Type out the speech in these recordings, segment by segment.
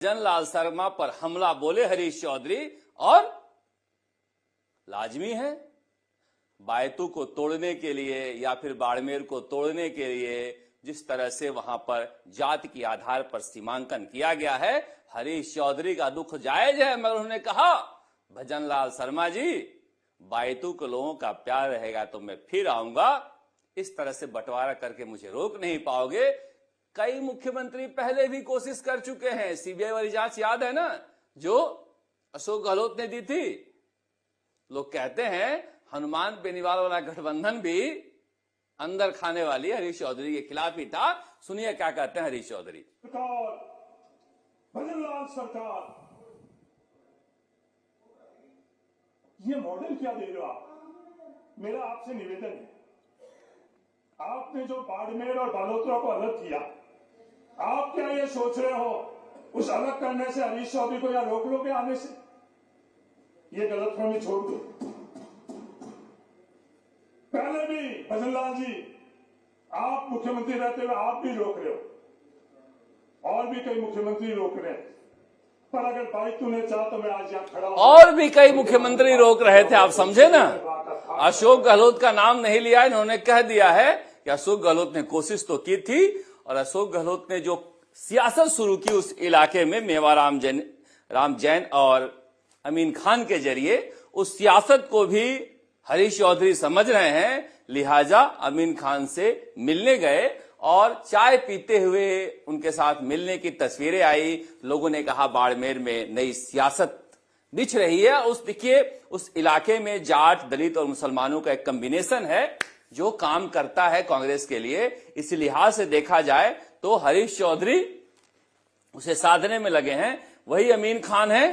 भजनलाल शर्मा पर हमला बोले हरीश चौधरी और लाजमी है बायतू को तोड़ने के लिए या फिर बाड़मेर को तोड़ने के लिए जिस तरह से वहां पर जाति के आधार पर सीमांकन किया गया है, हरीश चौधरी का दुख जायज है, मगर उन्होंने कहा भजनलाल शर्मा जी बायतू के लोगों का प्यार रहेगा तो मैं फिर आऊंगा, इस तरह से बंटवारा करके मुझे रोक नहीं पाओगे। कई मुख्यमंत्री पहले भी कोशिश कर चुके हैं, सीबीआई वाली जांच याद है ना जो अशोक गहलोत ने दी थी। लोग कहते हैं हनुमान बेनीवाल वाला गठबंधन भी अंदर खाने वाली हरीश चौधरी के खिलाफ ही था। सुनिए क्या कहते हैं हरीश चौधरी। भजनलाल सरकार ये मॉडल क्या दे रहे हो आप? मेरा आपसे निवेदन है, आपने जो बाड़मेर और बालोतरा को अलग किया, आप क्या ये सोच रहे हो उस अलग करने से हरीश चौधरी को या रोक लोगे आने से? ये गलतफहमी छोड़ दो। पहले भी भजनलाल जी आप मुख्यमंत्री रहते हुए आप भी रोक रहे हो और भी कई मुख्यमंत्री रोक रहे हैं, पर अगर भाई तूने चाह तो मैं आज यहाँ खड़ा हूं। और भी कई मुख्यमंत्री रोक रहे थे, आप समझे ना। अशोक गहलोत का नाम नहीं लिया, इन्होंने कह दिया है कि अशोक गहलोत ने कोशिश तो की थी और अशोक गहलोत ने जो सियासत शुरू की उस इलाके में मेवाराम जैन और अमीन खान के जरिए, उस सियासत को भी हरीश चौधरी समझ रहे हैं, लिहाजा अमीन खान से मिलने गए और चाय पीते हुए उनके साथ मिलने की तस्वीरें आई। लोगों ने कहा बाड़मेर में नई सियासत दिख रही है। देखिए उस इलाके में जाट, दलित और मुसलमानों का एक कॉम्बिनेशन है जो काम करता है कांग्रेस के लिए। इस लिहाज से देखा जाए तो हरीश चौधरी उसे साधने में लगे हैं। वही अमीन खान है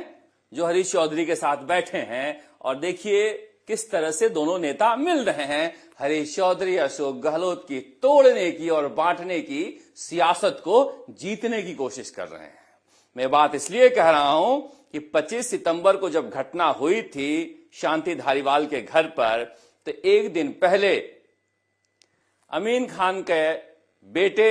जो हरीश चौधरी के साथ बैठे हैं और देखिए किस तरह से दोनों नेता मिल रहे हैं। हरीश चौधरी अशोक गहलोत की तोड़ने की और बांटने की सियासत को जीतने की कोशिश कर रहे हैं। मैं बात इसलिए कह रहा हूं कि 25 सितंबर को जब घटना हुई थी शांति धारीवाल के घर पर, तो एक दिन पहले अमीन खान के बेटे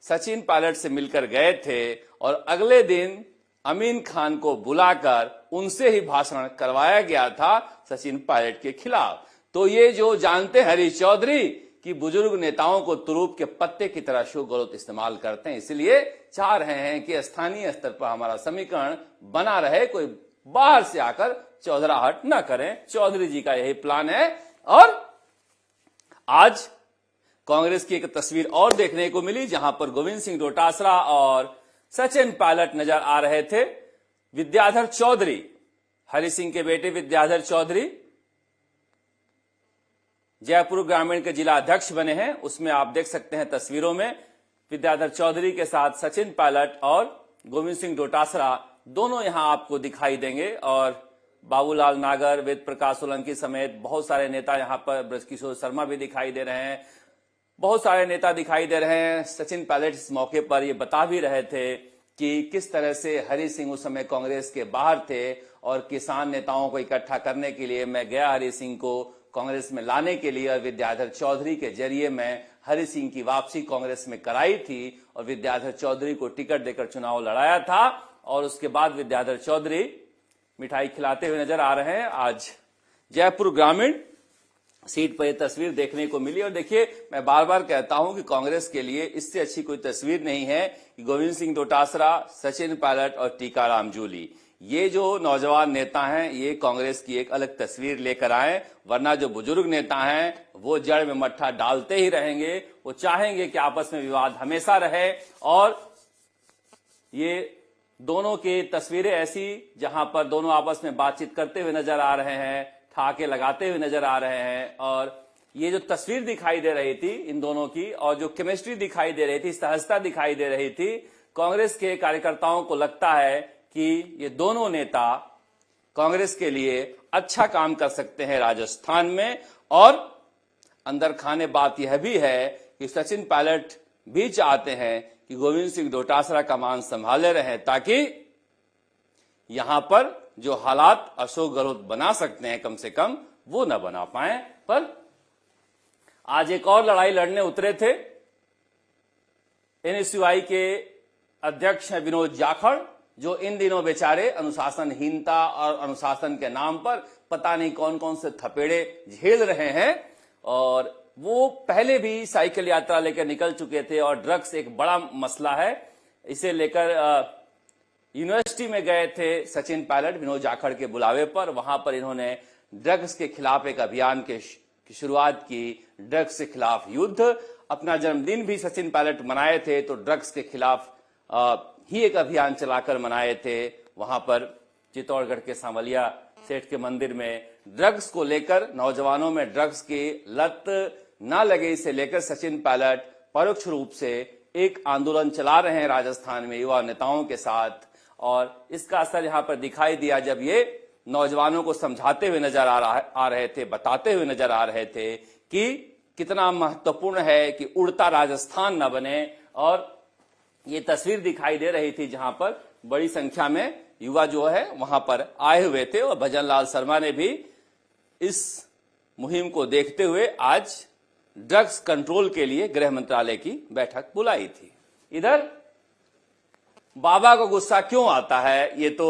सचिन पायलट से मिलकर गए थे और अगले दिन अमीन खान को बुलाकर उनसे ही भाषण करवाया गया था सचिन पायलट के खिलाफ। तो ये जो जानते हैं हरीश चौधरी कि बुजुर्ग नेताओं को तुरूप के पत्ते की तरह अशोक गहलोत इस्तेमाल करते हैं, इसलिए चाह रहे हैं कि स्थानीय स्तर पर हमारा समीकरण बना रहे, कोई बाहर से आकर चौधराहट न करें। चौधरी जी का यही प्लान है। और आज कांग्रेस की एक तस्वीर और देखने को मिली जहां पर गोविंद सिंह डोटासरा और सचिन पायलट नजर आ रहे थे। विद्याधर चौधरी, हरि सिंह के बेटे विद्याधर चौधरी जयपुर ग्रामीण के जिला अध्यक्ष बने हैं। उसमें आप देख सकते हैं तस्वीरों में विद्याधर चौधरी के साथ सचिन पायलट और गोविंद सिंह डोटासरा दोनों यहां आपको दिखाई देंगे और बाबूलाल नागर, वेद प्रकाश सोलंकी समेत बहुत सारे नेता यहां पर, ब्रजकिशोर शर्मा भी दिखाई दे रहे हैं, बहुत सारे नेता दिखाई दे रहे हैं। सचिन पायलट इस मौके पर ये बता भी रहे थे कि किस तरह से हरि सिंह उस समय कांग्रेस के बाहर थे और किसान नेताओं को इकट्ठा करने के लिए मैं गया हरि सिंह को कांग्रेस में लाने के लिए, और विद्याधर चौधरी के जरिए मैं हरि सिंह की वापसी कांग्रेस में कराई थी और विद्याधर चौधरी को टिकट देकर चुनाव लड़ाया था। और उसके बाद विद्याधर चौधरी मिठाई खिलाते हुए नजर आ रहे हैं। आज जयपुर ग्रामीण सीट पर यह तस्वीर देखने को मिली। और देखिए मैं बार बार कहता हूं कि कांग्रेस के लिए इससे अच्छी कोई तस्वीर नहीं है कि गोविंद सिंह डोटासरा, सचिन पायलट और टीकाराम जूली, ये जो नौजवान नेता हैं, ये कांग्रेस की एक अलग तस्वीर लेकर आए। वरना जो बुजुर्ग नेता हैं वो जड़ में मट्ठा डालते ही रहेंगे। वो चाहेंगे कि आपस में विवाद हमेशा रहे और ये दोनों की तस्वीरें ऐसी जहां पर दोनों आपस में बातचीत करते हुए नजर आ रहे हैं, ठहाके लगाते हुए नजर आ रहे हैं। और ये जो तस्वीर दिखाई दे रही थी इन दोनों की और जो केमिस्ट्री दिखाई दे रही थी, सहजता दिखाई दे रही थी, कांग्रेस के कार्यकर्ताओं को लगता है कि ये दोनों नेता कांग्रेस के लिए अच्छा काम कर सकते हैं राजस्थान में। और अंदर खाने बात यह भी है कि सचिन पायलट भी चाहते हैं कि गोविंद सिंह डोटासरा का मान संभाले रहें ताकि यहां पर जो हालात अशोक गहलोत बना सकते हैं कम से कम वो न बना पाए। पर आज एक और लड़ाई लड़ने उतरे थे एनएसयूआई के अध्यक्ष हैं विनोद जाखड़, जो इन दिनों बेचारे अनुशासनहीनता और अनुशासन के नाम पर पता नहीं कौन कौन से थपेड़े झेल रहे हैं। और वो पहले भी साइकिल यात्रा लेकर निकल चुके थे और ड्रग्स एक बड़ा मसला है, इसे लेकर यूनिवर्सिटी में गए थे सचिन पायलट विनोद जाखड़ के बुलावे पर। वहां पर इन्होंने ड्रग्स के खिलाफ एक अभियान की शुरुआत की, ड्रग्स के खिलाफ युद्ध। अपना जन्मदिन भी सचिन पायलट मनाए थे तो ड्रग्स के खिलाफ ही एक अभियान चलाकर मनाए थे। वहां पर चित्तौड़गढ़ के सांवलिया सेठ के मंदिर में ड्रग्स को लेकर, नौजवानों में ड्रग्स की लत न लगे इसे लेकर सचिन पायलट परोक्ष रूप से एक आंदोलन चला रहे हैं राजस्थान में युवा नेताओं के साथ। और इसका असर यहां पर दिखाई दिया जब ये नौजवानों को समझाते हुए नजर आ रहे थे, बताते हुए नजर आ रहे थे कि कितना महत्वपूर्ण है कि उड़ता राजस्थान न बने। और ये तस्वीर दिखाई दे रही थी जहां पर बड़ी संख्या में युवा जो है वहां पर आए हुए थे और भजन लाल शर्मा ने भी इस मुहिम को देखते हुए आज ड्रग्स कंट्रोल के लिए गृह मंत्रालय की बैठक बुलाई थी। इधर बाबा को गुस्सा क्यों आता है, ये तो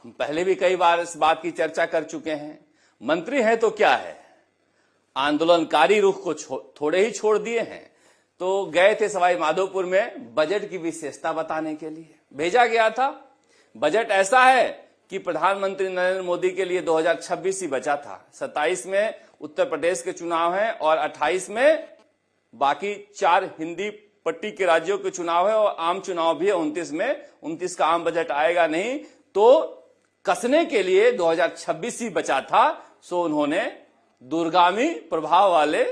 हम पहले भी कई बार इस बात की चर्चा कर चुके हैं। मंत्री हैं तो क्या है, आंदोलनकारी रुख को थोड़े ही छोड़ दिए हैं। तो गए थे सवाई माधोपुर में बजट की विशेषता बताने के लिए, भेजा गया था। बजट ऐसा है कि प्रधानमंत्री नरेंद्र मोदी के लिए 2026 ही बचा था। 27 में उत्तर प्रदेश के चुनाव हैं और 28 में बाकी 4 हिंदी पट्टी के राज्यों के चुनाव है और आम चुनाव भी है 29 में। 29 का आम बजट आएगा नहीं, तो कसने के लिए 2026 ही बचा था। सो उन्होंने दूरगामी प्रभाव वाले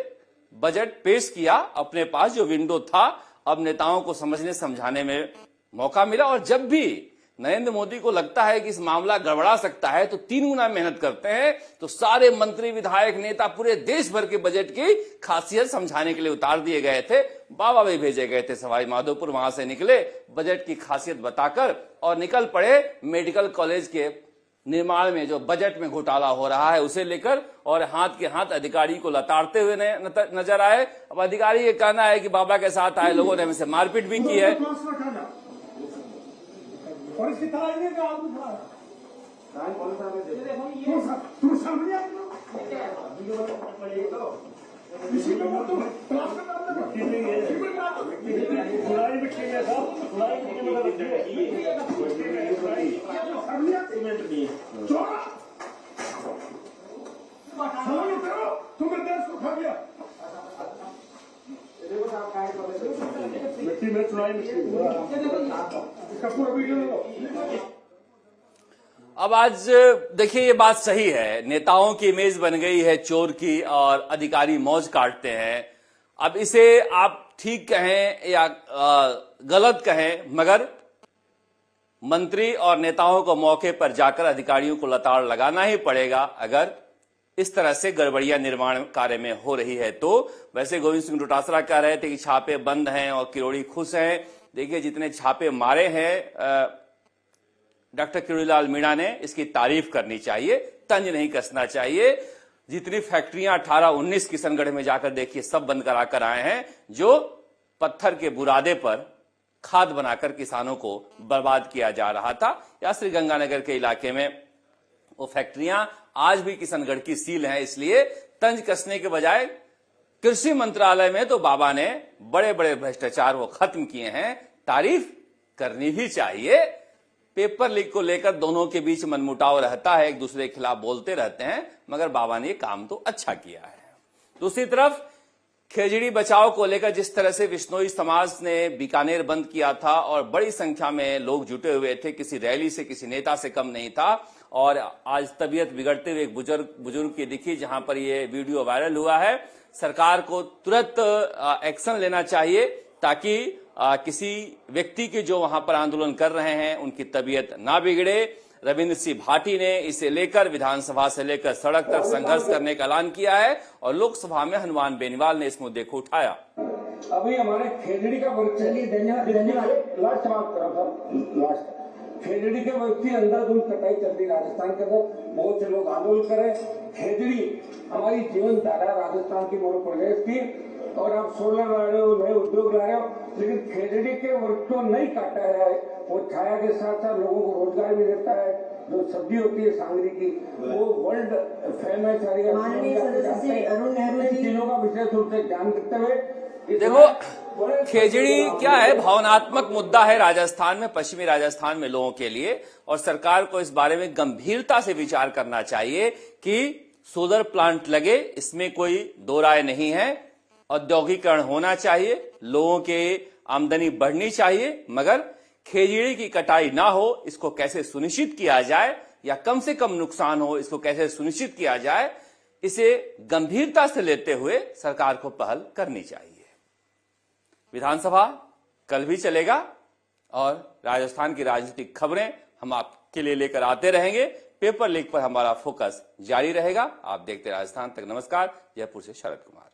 बजट पेश किया अपने पास जो विंडो था। अब नेताओं को समझने समझाने में मौका मिला। और जब भी नरेंद्र मोदी को लगता है कि इस मामला गड़बड़ा सकता है तो 3 गुना मेहनत करते हैं। तो सारे मंत्री, विधायक, नेता पूरे देश भर के बजट की खासियत समझाने के लिए उतार दिए गए थे। बाबा भी भेजे गए थे सवाई माधोपुर, वहां से निकले बजट की खासियत बताकर और निकल पड़े मेडिकल कॉलेज के निर्माण में जो बजट में घोटाला हो रहा है उसे लेकर, और हाथ के हाथ अधिकारी को लताड़ते हुए नजर आए। अब अधिकारी ये कहना है कि बाबा के साथ आए लोगों ने हमसे मारपीट भी की है। और इसकी तरह नहीं का आदमी खड़ा है तू सामने आ लो इसी को तो ट्रांसफर करना है सुनाई में किया था सुनाई में किया था सीमेंट नहीं चोरा समझ करो तुम देश को खा गया मिट्टी में चुनाई इसका पूरा वीडियो। अब आज देखिए ये बात सही है, नेताओं की इमेज बन गई है चोर की और अधिकारी मौज काटते हैं। अब इसे आप ठीक कहें या गलत कहें, मगर मंत्री और नेताओं को मौके पर जाकर अधिकारियों को लताड़ लगाना ही पड़ेगा अगर इस तरह से गड़बड़ियां निर्माण कार्य में हो रही है। तो वैसे गोविंद सिंह डोटासरा कह रहे थे कि छापे बंद हैं और किरोड़ी खुश हैं। देखिए जितने छापे मारे हैं डॉक्टर किरोड़ीलाल मीणा ने, इसकी तारीफ करनी चाहिए, तंज नहीं कसना चाहिए। जितनी फैक्ट्रियां 18-19 किशनगढ़ में जाकर देखिए सब बंद करा कर आए हैं, जो पत्थर के बुरादे पर खाद बनाकर किसानों को बर्बाद किया जा रहा था। या श्रीगंगानगर के इलाके में वो फैक्ट्रियां आज भी किशनगढ़ की सील हैं। इसलिए तंज कसने के बजाय कृषि मंत्रालय में तो बाबा ने बड़े बड़े भ्रष्टाचार वो खत्म किए हैं, तारीफ करनी भी चाहिए। पेपर लीक को लेकर दोनों के बीच मनमुटाव रहता है, एक दूसरे के खिलाफ बोलते रहते हैं, मगर बाबा ने काम तो अच्छा किया है। दूसरी तरफ खेजड़ी बचाव को लेकर जिस तरह से विश्नोई समाज ने बीकानेर बंद किया था और बड़ी संख्या में लोग जुटे हुए थे, किसी रैली से किसी नेता से कम नहीं था। और आज तबीयत बिगड़ते हुए एक बुजुर्ग की दिखी, जहां पर ये वीडियो वायरल हुआ है। सरकार को तुरंत एक्शन लेना चाहिए ताकि किसी व्यक्ति की जो वहां पर आंदोलन कर रहे हैं उनकी तबीयत ना बिगड़े। रविंद्र सिंह भाटी ने इसे लेकर विधानसभा से लेकर सड़क तक संघर्ष करने का ऐलान किया है और लोकसभा में हनुमान बेनीवाल ने इस मुद्दे को उठाया। अभी हमारे खेजड़ी का लास्ट समाप्त करो लास्ट खेजड़ी के व्यक्ति अंधाधुंध कटाई चल रही राजस्थान के अंदर, बहुत से लोग आंदोलन कर रहे। खेजड़ी हमारी जीवन धारा राजस्थान की मध्य प्रदेश की और आप सोलर ला रहे हो, नए उद्योग ला रहे हो, लेकिन खेजड़ी के वृक्ष को नहीं काटा है। वो छाया के साथ साथ लोगों को रोजगार भी देता है। जो सब्जी होती है सांगरी की, वो वर्ल्ड फेमस है। माननीय सदस्य श्री अरुण नेहरू इन जी, चीजों का विशेष रूप से ध्यान रखते हुए देखो, खेजड़ी क्या है, भावनात्मक मुद्दा है राजस्थान में, पश्चिमी राजस्थान में लोगों के लिए, और सरकार को इस बारे में गंभीरता से विचार करना चाहिए कि सोलर प्लांट लगे, इसमें कोई दो राय नहीं है। औद्योगिकरण होना चाहिए, लोगों की आमदनी बढ़नी चाहिए, मगर खेजड़ी की कटाई ना हो, इसको कैसे सुनिश्चित किया जाए, या कम से कम नुकसान हो, इसको कैसे सुनिश्चित किया जाए, इसे गंभीरता से लेते हुए सरकार को पहल करनी चाहिए। विधानसभा कल भी चलेगा और राजस्थान की राजनीतिक खबरें हम आपके लिए लेकर आते रहेंगे। पेपर लीक पर हमारा फोकस जारी रहेगा। आप देखते राजस्थान तक। नमस्कार। जयपुर से शरद कुमार।